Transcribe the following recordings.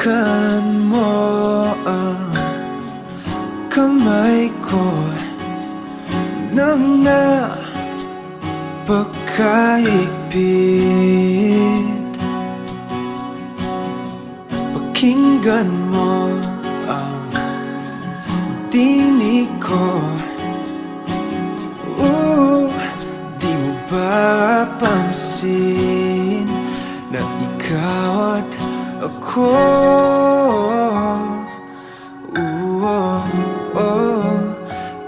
Hawakan mo ang kamay ko nang napakahigpit. Pakinggan mo ang tinig ko. Di mo ba pansin na ikaw at ako?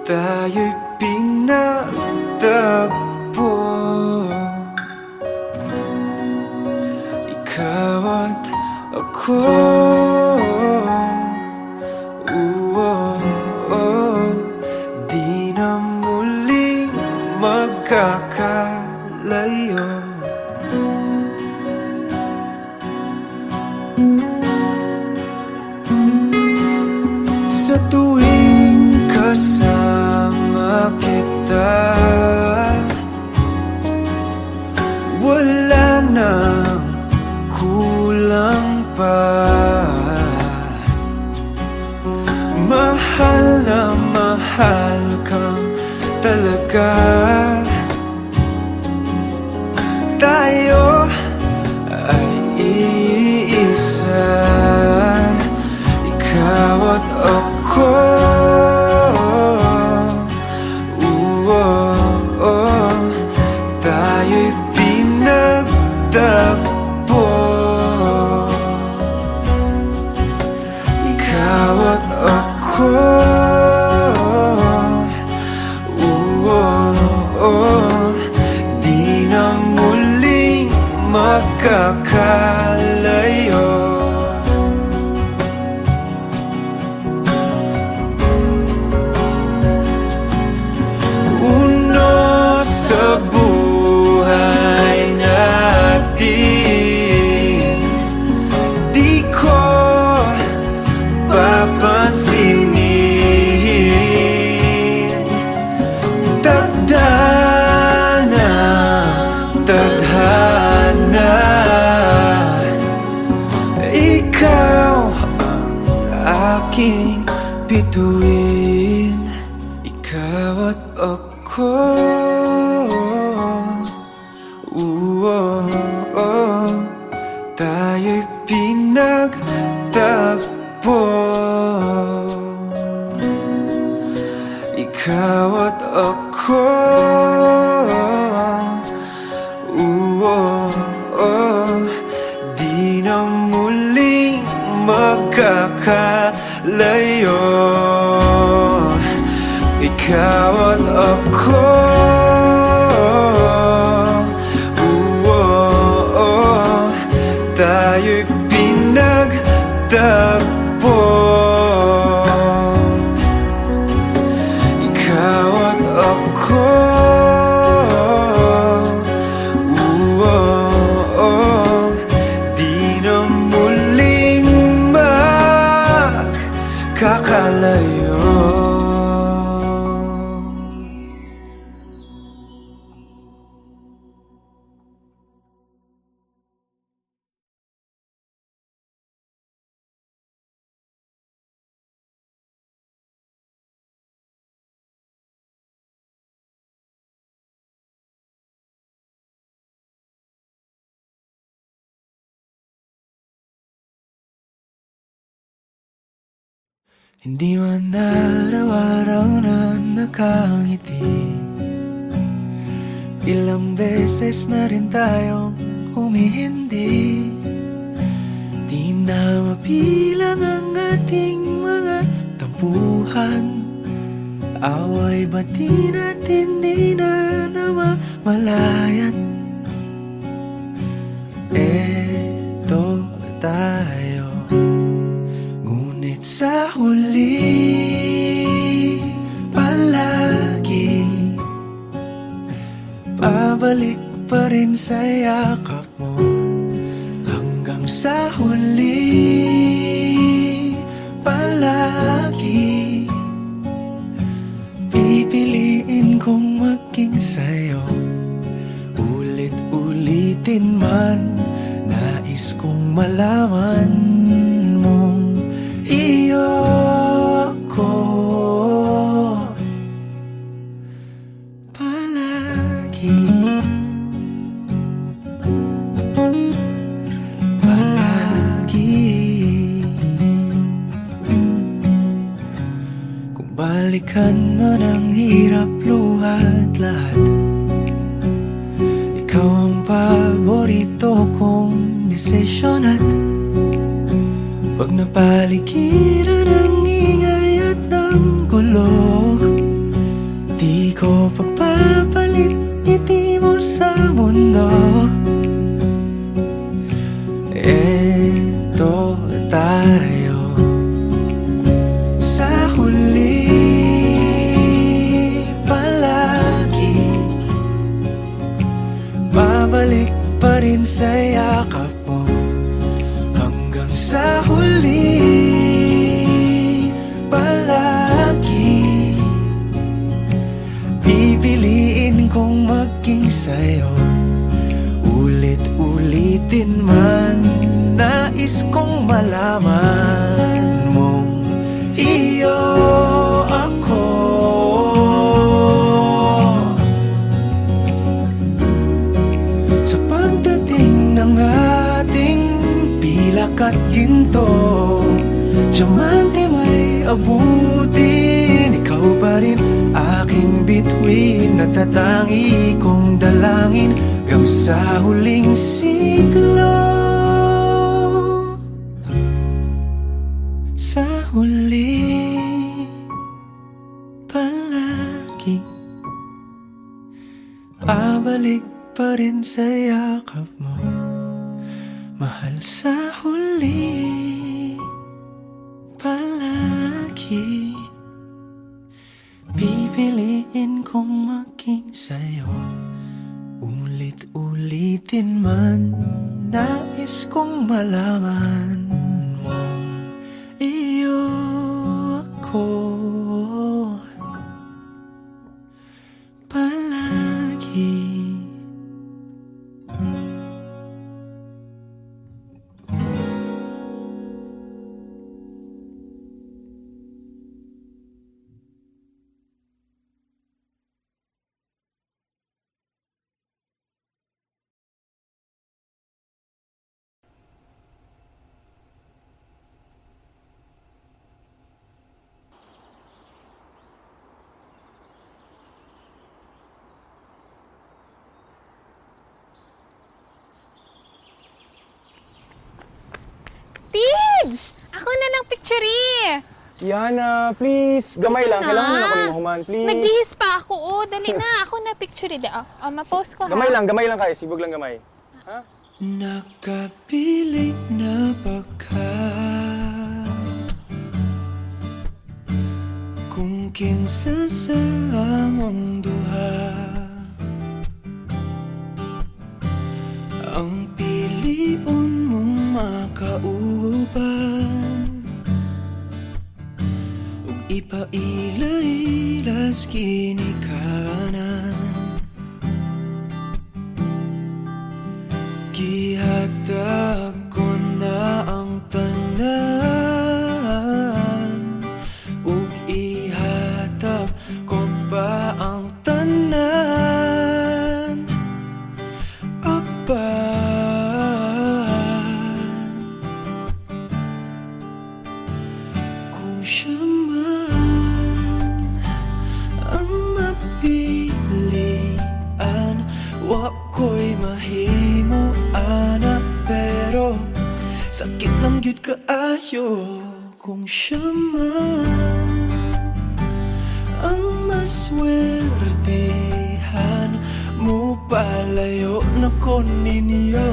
Tayo'y pinagtagpo. Ikaw at ako. Di na muling magkakalayo. Sa tuwing kasama kita, wala nang kulang pa. Mahal na mahal kang talaga. Tayo ay iisa, ikaw at ako. Tayo'y pinagtagpo. Ikaw at ako. Di na muling magkakalayo. Sa buhay natin, di ko papansinin. Tadhana, tadhana, ikaw ang aking bituin. Ikaw at ako. Tayo'y pinagtagpo. Ikaw at ako. Di na muling magkakalayo. Ikaw at ako. Tayo'y pinagtagpo. Ikaw at ako. Di na muling magkakalayo. Hindi man araw-araw na nakangiti, ilang beses na rin tayong humihindi. Di na mapilang ang ating mga tampuhan. Away bati natin di na namamalayan. Eto tayo, ngunit sa huli palagi pabalik pa rin sa yakap mo. Hanggang sa huli palagi pipiliin kong maging sa'yo. Ulit-ulitin man, nais kong malaman mo. palagi. Kung balikan man ang hirap, luhat lahat, ikaw ang paborito kong desisyon. At pag napaligiran ang ingay at ng gulo, di ko pagpapalit ngiti mo sa mundo. Eto tayo sa huli, palagi babalik pa rin sa yakap mo. Hanggang sa huli, palagi pipiliin kong maging sa'yo. Ulit-ulitin man, nais kong malaman mong iyo ako. Sa pagdating ng ating pilak at ginto, diamante may abutin, ikaw pa rin aking bituin. Natatangi kong dalangin hanggang sa huling siglo. Sa huli, palagi pabalik pa rin sa yakap mo, mahal. Sa huli, palagi pipiliin kong maging sa'yo. Ulit-ulitin man, nais kong malaman mong iyo ako palagi. Tids! Ako na ng picture eh! Yana, please. Gamay lang. na. Kailangan ako ni Mahuman, please. Nagbihis pa ako, oh. Dali na, ako na picture eh. Ma-post ko, ha? Gamay lang kayo. Sibog lang gamay. Ha? Nakapilit na baka kung kinsa sa among duha ang pilion mong makauban, ug ipaila-ilas ginikanan. Gihatag ko na ang tanan, ug ihatag ko pa ang tanan. Apan kung siya man ang mapilian, wa ko'y mahimo ana, pero sakit lang gyud kaayo kung siya man ang maswertehan. Mo palayo na ko ninyo,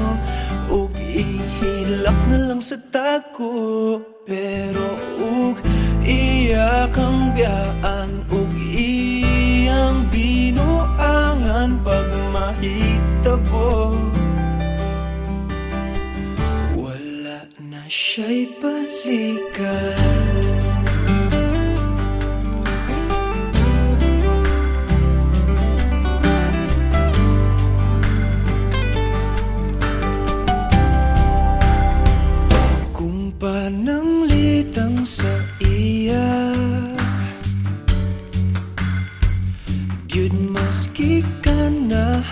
ug ihilak na lang sa tako, pero ug iya kang biyaan, ug iyang binuangan pag mahitabo. Wala na siya'y balikan. Pananglitang sa iya, gyud maski ka na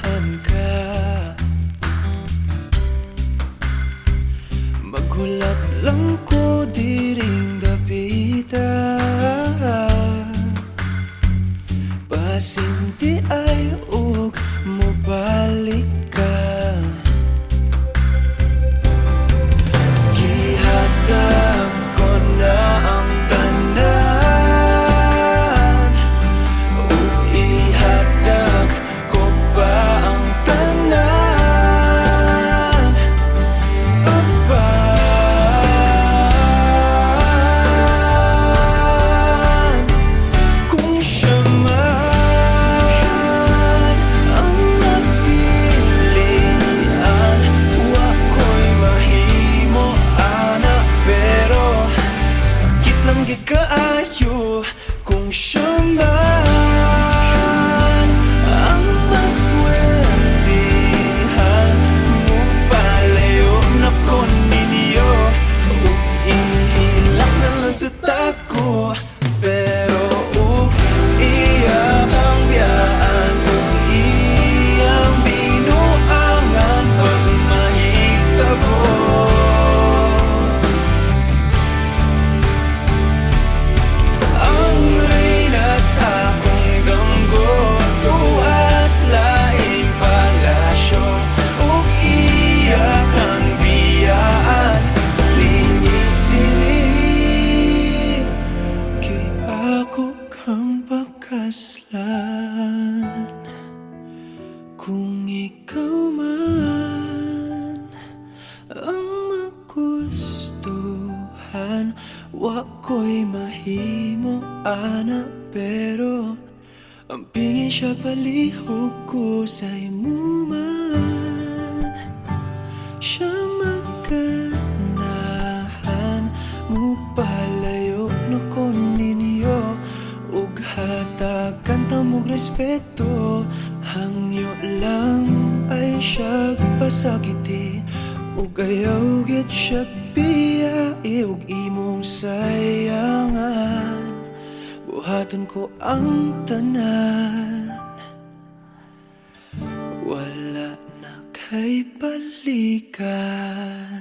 Kung ikaw man ang magustuhan, wa ko'y mahimo ana, pero ang pingin siya palihog ko sa imo man. Siya magkanahan mo palayo na ko ninyo, ug hatagan ta mong respeto. Hangyo lang ay siya pasakiti, ug ayaw gid siya biyai, ug imong sayangan. Buhaton ko ang tanan, wala na kay balikan.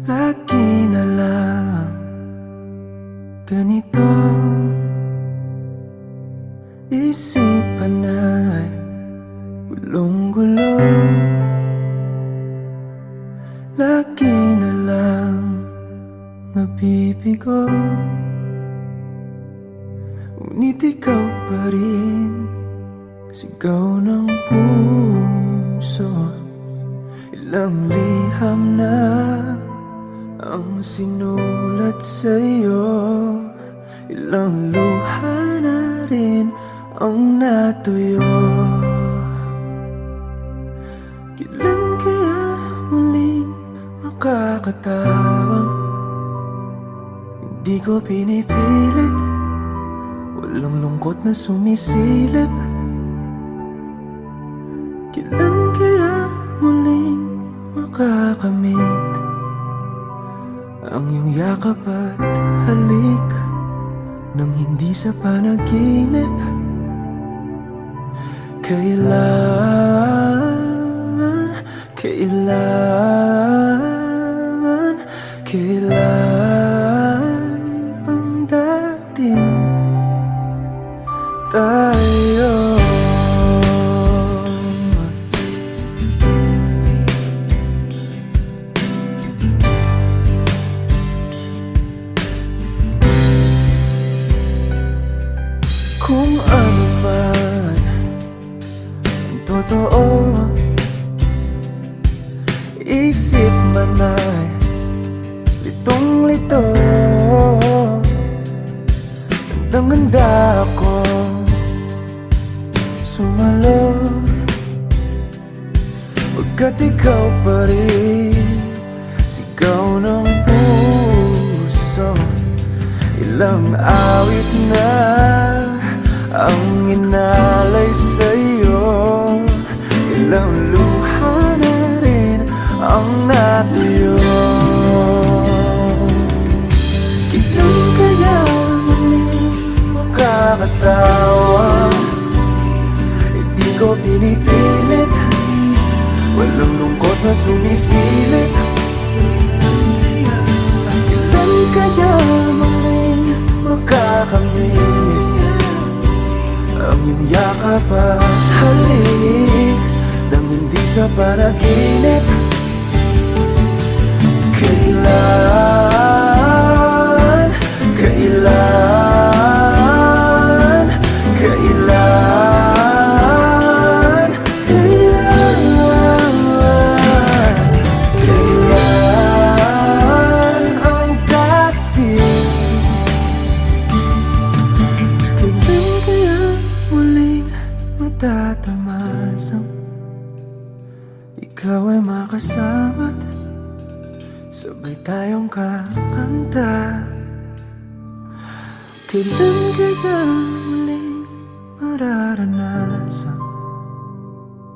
Lagi na lang ganito, isipan ay gulong-gulo. Lagi na lang nabibigo, ngunit ikaw pa rin sigaw ng puso. Ilang liham na ang sinulat sa'yo, ilang luha na rin ang natuyo. Kailan kaya muling makakatawang hindi ko pinipilit, walang lungkot na sumisilip. Kailan kaya muling makakamit ang iyong yakap at halik nang hindi sa panaginip? Kailan, kailan, kailan ang dating tayo? Kung ano man ang totoo, isip man ay litong-lito. Gandang-ganda ako sumalo, pagkat ikaw pa rin sigaw ng puso. Ilang awit na ang inalay sa'yo, ilang luha na rin ang natuyo. Kailan kaya muling makakatawa? Hindi ko pinipilit, walang lungkot na sumisilip. Kailan kaya muling makakamit ang iyong yakap at halik nang hindi sa panaginip? Kailan, kailan, kailan, kailan, kailan ang dating? Kailan kaya muling matatamasang ikaw ay makasama't sabay tayong kakanta? Kailan kaya muling mararanasan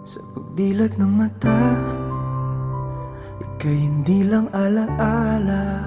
sa pagdilat ng mata, ika'y hindi lang alaala?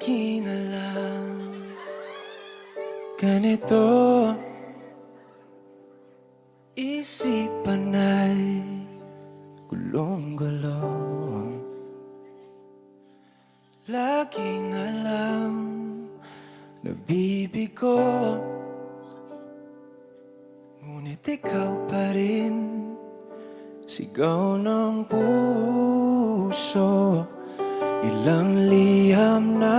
Lagi na lang ganito, isipan ay gulong-gulong. Lagi na lang nabibigo, ngunit ikaw pa rin sigaw ng puso. Ilang liham na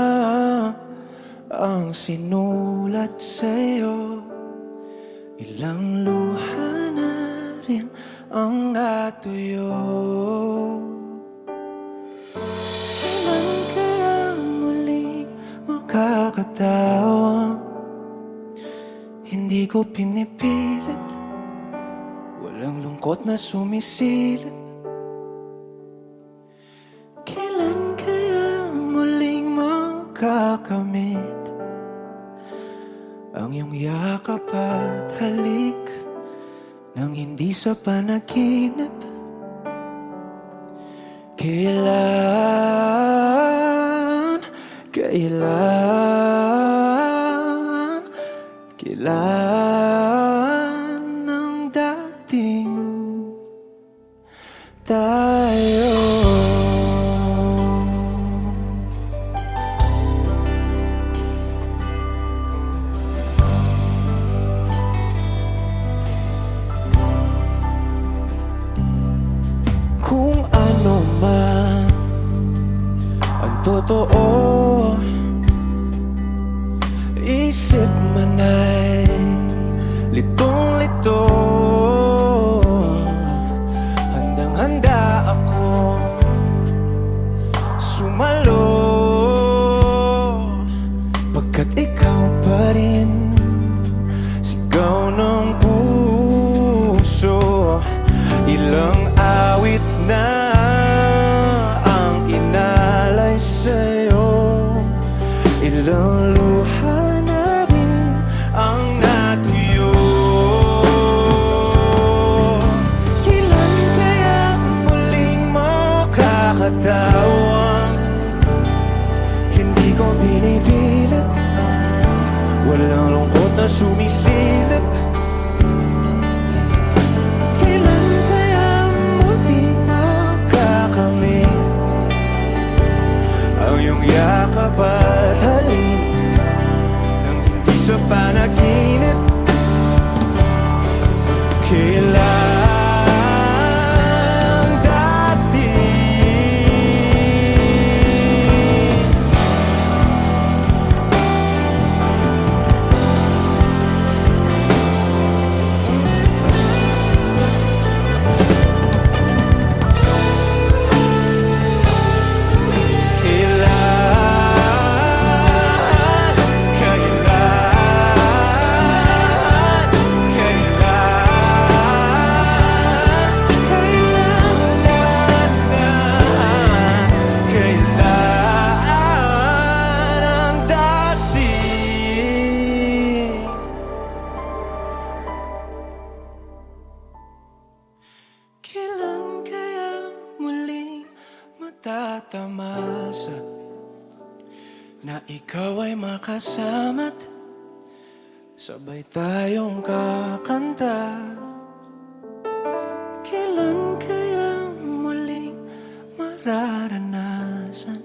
ang sinulat sa'yo, ilang luha na rin ang natuyo. Kailan kaya muling makakatawa? Hindi ko pinipilit, walang lungkot na sumisilip. Kailan kaya muling makakamit ang iyong yakap at halik nang hindi sa panaginip? Kailan, kailan ang dating tayo? Kung ano man ang totoo, isip man ay litong-lito. Handang-handa ako sumalo, pagkat ikaw pa rin sigaw ng puso. Ilang awit na ang inalay sa'yo, ilang luha na rin ang natuyo. Kailan kaya muling makakatawa? Hindi ko binipilit, walang lungkot na sumisilip. Yakap at halik nang hindi sa panaginip. Kailan dati tatamasa na ikaw ay makasama't sabay tayong kakanta. Kailan kaya muling mararanasan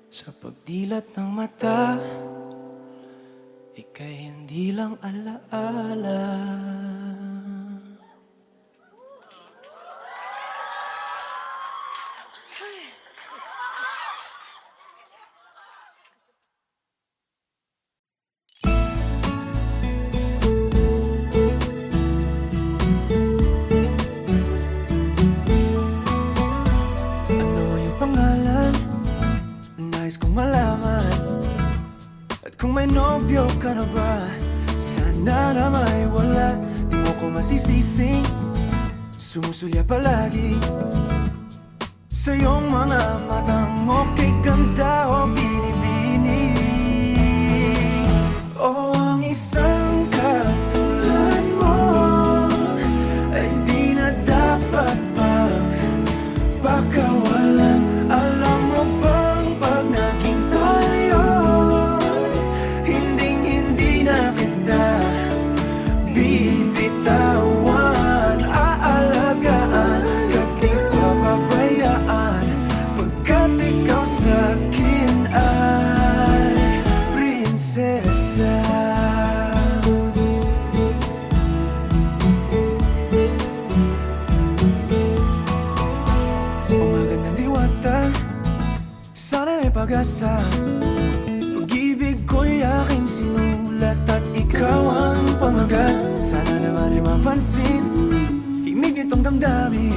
sa pagdilat ng mata, ika'y hindi lang alaala. Kung may nobyo ka na ba, sana na may wala. Di mo ko masisising sumusulya palagi sa iyong mga matang okay ganda o binibini. O ang isang katulad mo ay di na dapat pag baka walang alam mo bang pag naging tayo pag-asa. Pag-ibig ko'y aking sinulat at ikaw ang pamagat. Sana naman ay mapansin himig nitong damdamin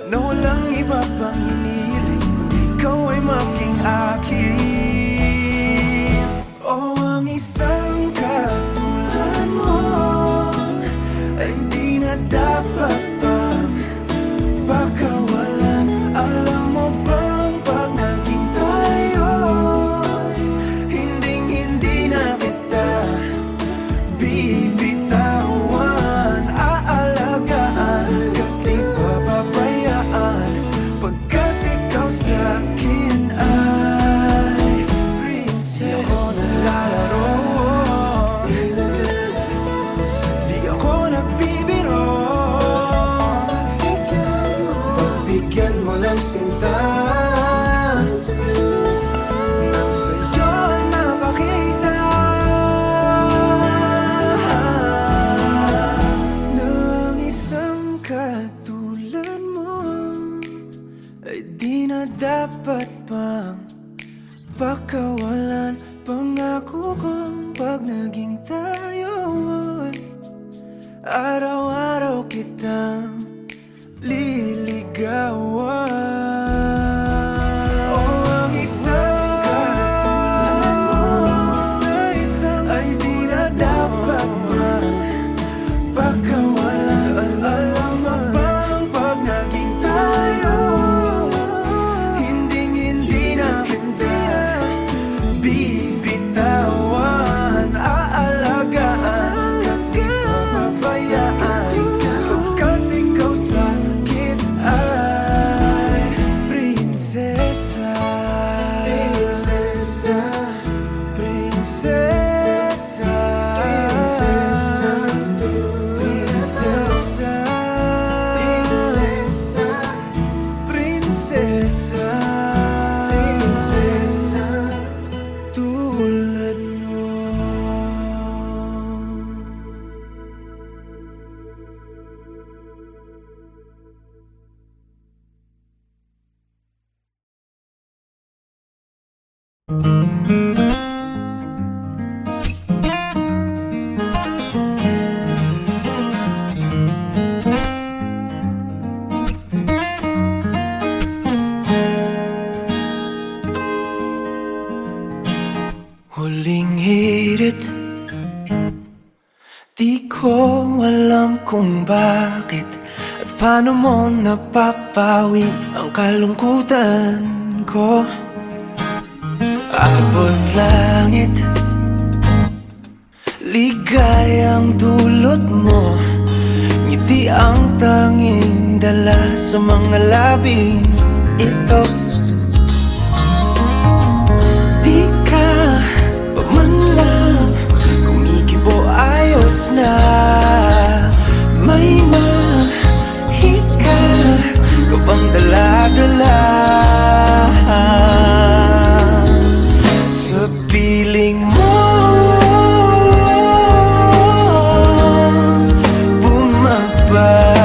na walang iba pang hinihiling kundi ikaw ay maging akin. Oh, ang isang katulad mo ay di na dapat pang pakawalan. Alam mo bang pag naging tayo'y hinding-hindi na kita bibitawan. Aalagaan ka't di papabayaan, pagkat ikaw sa'kin ay prinsesa. Di ako naglalaro, di ako nagbibiro. Pagbigyan mo ng sinta nang sa'yo ay mapakita ng isang katulad mo ay di na dapat pang pakawalan. Pangako kong pag naging tayo ay araw-araw kitang liligawan. Oh, ang isang katulad mo ay di na dapat pang pakawalan. Alam mo bang pag naging tayo hinding-hindi na kita bibitawan. Aalagaan ka't di papabayaan, pagkat ikaw sa'kin ay prinsesa. Prinsesa, prinsesa, prinsesa, prinsesa, tulad mo. Huling hirit, di ko alam kung bakit at paano mo napapawi ang kalungkutan ko. Abot langit, ligayang dulot mo, ngiti ang tanging dala sa mga labing ito. Di ka pa man lang kumikibo, ayos na. May mahika ka bang dala-dala sa piling mo? Bumabagal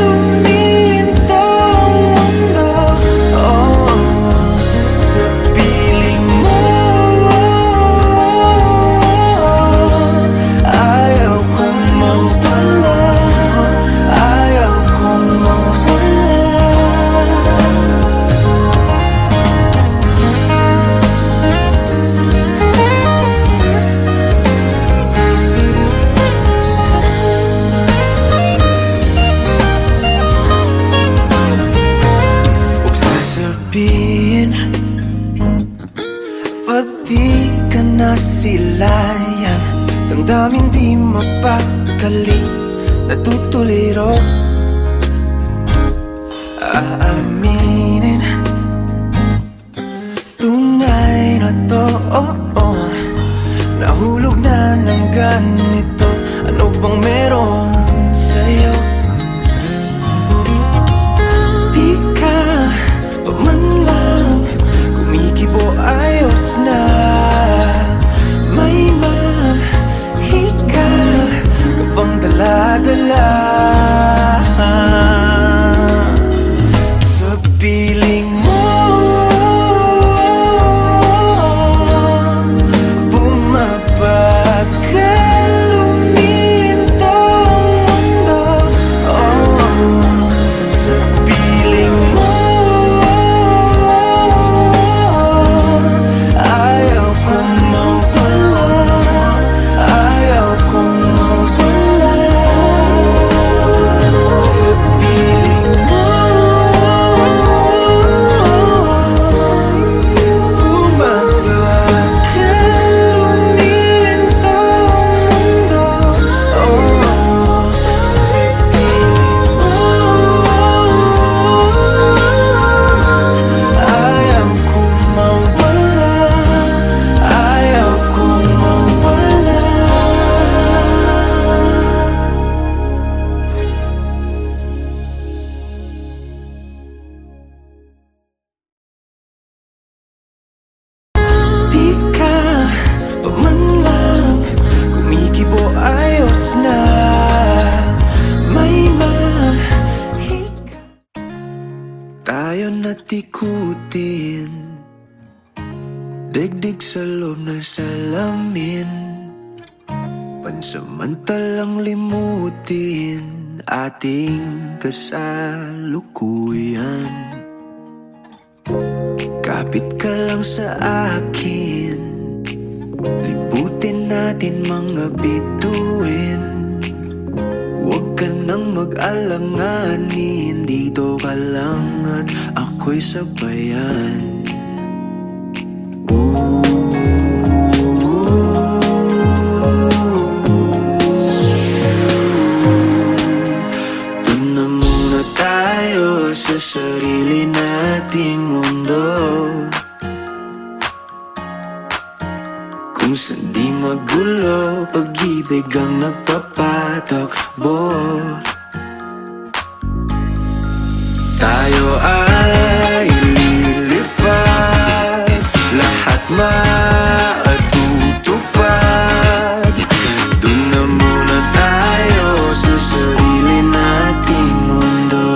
lumintang mundo, oh, sa piling mo. Ayaw kong mawala, ayaw kong mawala. Huwag sasabihin pag di ka nasilayan, damdamin di mapakali, natutuliro. Aaminin tunay na to, oh, oh. Nahulog na ng ganito, ano bang meron sa'yo? Di ka pa man lang kumikibo, ayos na. May mahika ka bang dala-dala sa piling mo? ikutin, digdig sa loob ng salamin, pansamantalang limutin ating kasalukuyan. Kapit ka lang sa akin, liputin natin mga bituin. Huwag ka nang mag-alanganin, dito ka lang at ako'y sabayan. Doon na muna tayo sa sarili nating mundo, kung saan di magulo, pag-ibig ang nagpapatakbo. Tayo ay lilipad, lahat matutupad. Doon na muna tayo sa sarili nating mundo.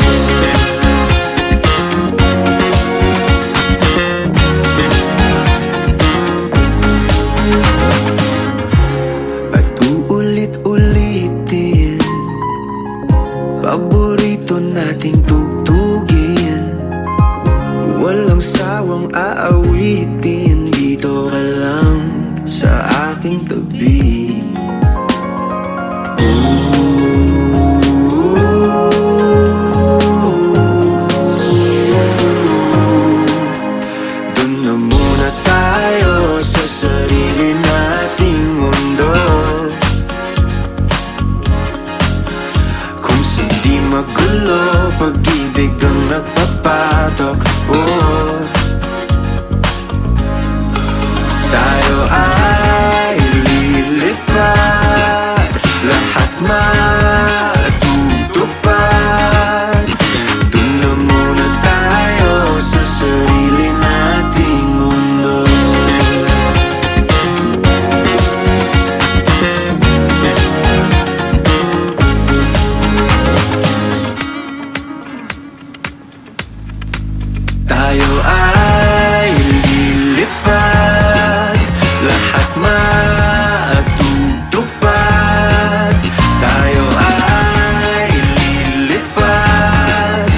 At uulit-ulitin paborito nating tugtugin, walang sawang aawitin, dito ka lang sa aking tabi. Doon na muna tayo sa sarili nating mundo, kung saan di magulo, pag-ibig ang nagpapatakbo. Tayo ay lilipad, lahat matutupad. Doon na muna tayo sa sarili nating mundo. Tayo ay lilipad, lahat matutupad. Tayo ay lilipad,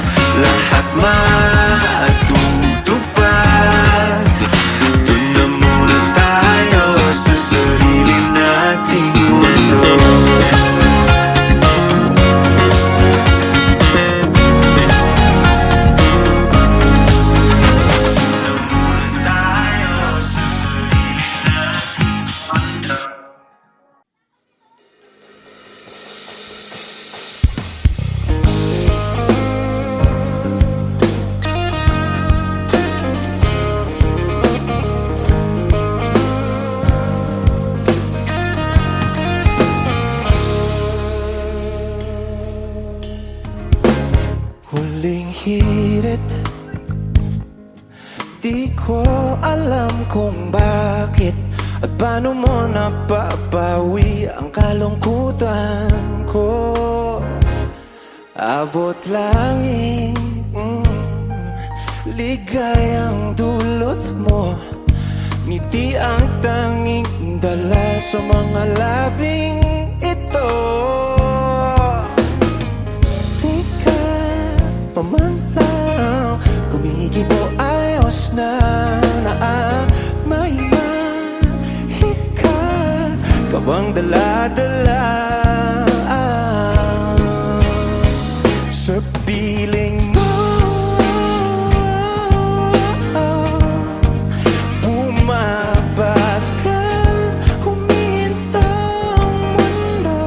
lahat matutupad. Doon na muna tayo sa sarili nating mundo. Huling hirit, di ko alam kung bakit at paano mo napapawi ang kalungkutan ko. Abot langit, ligayang dulot mo, ngiti ang tanging dala sa mga labing ito. Pamantang kumigit mo ayos na may mahika ka bang dala-dala sa piling mo. Bumabagal, huminto ang mundo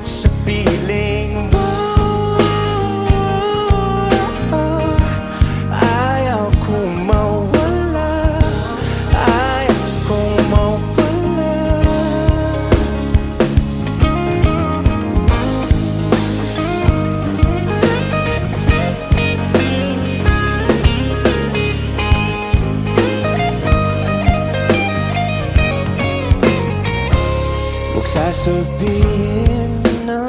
sa piling mo. Sasabihin na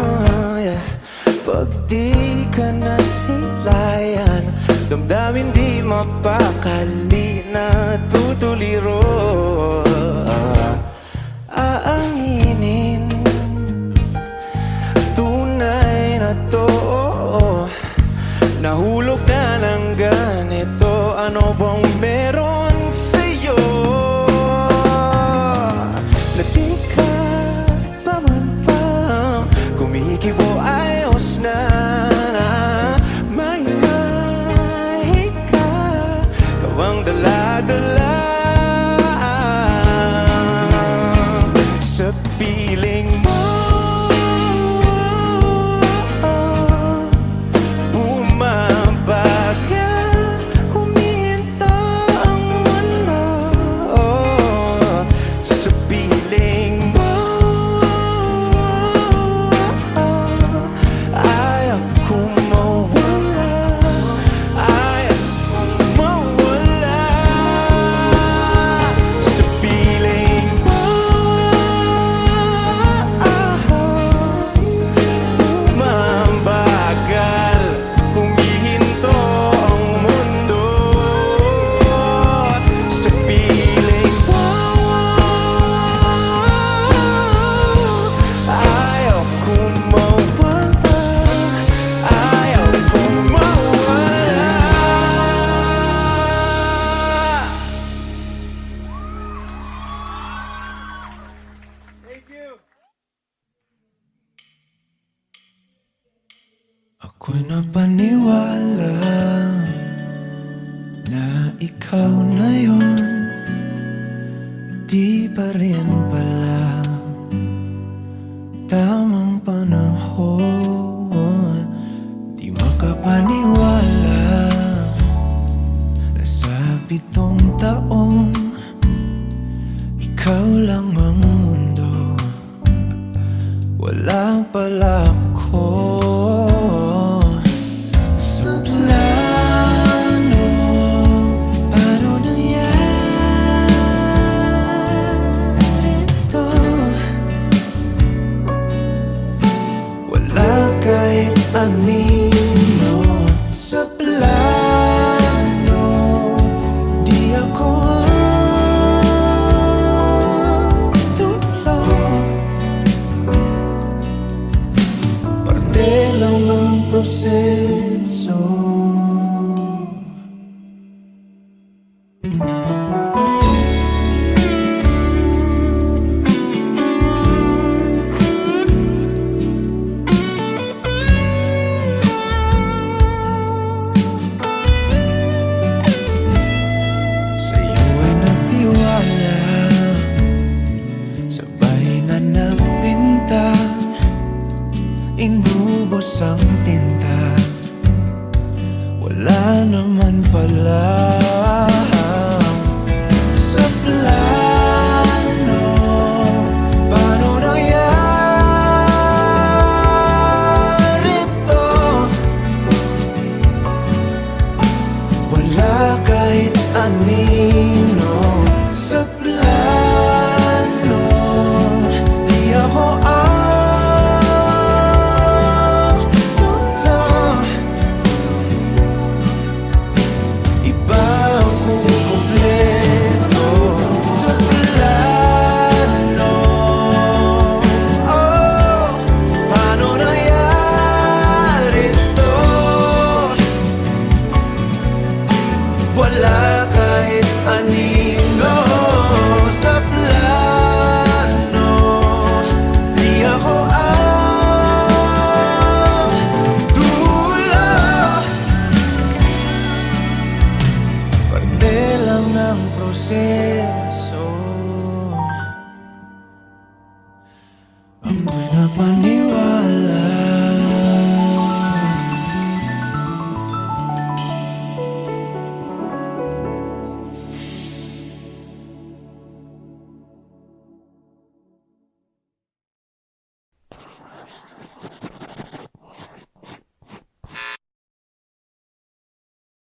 pag di ka nasilayan, damdamin di mapakali na tutuliro. Aanginin tunay na to, nahulog na ng ganito. Ano bang meron sa'yo na di ka pa man pa kumikibo? Ayos na, may mahika kawang dala-dala sa piling mo. Ako'y napaniwala na ikaw na yun, di pa rin pala tamang panahon. Di makapaniwala na sa 7 taong ikaw lang ang mundo, wala pala ako. Kahit anino sa plano, di ako tulog. Parte lang ng proseso. Inubos ang tinta, wala naman pala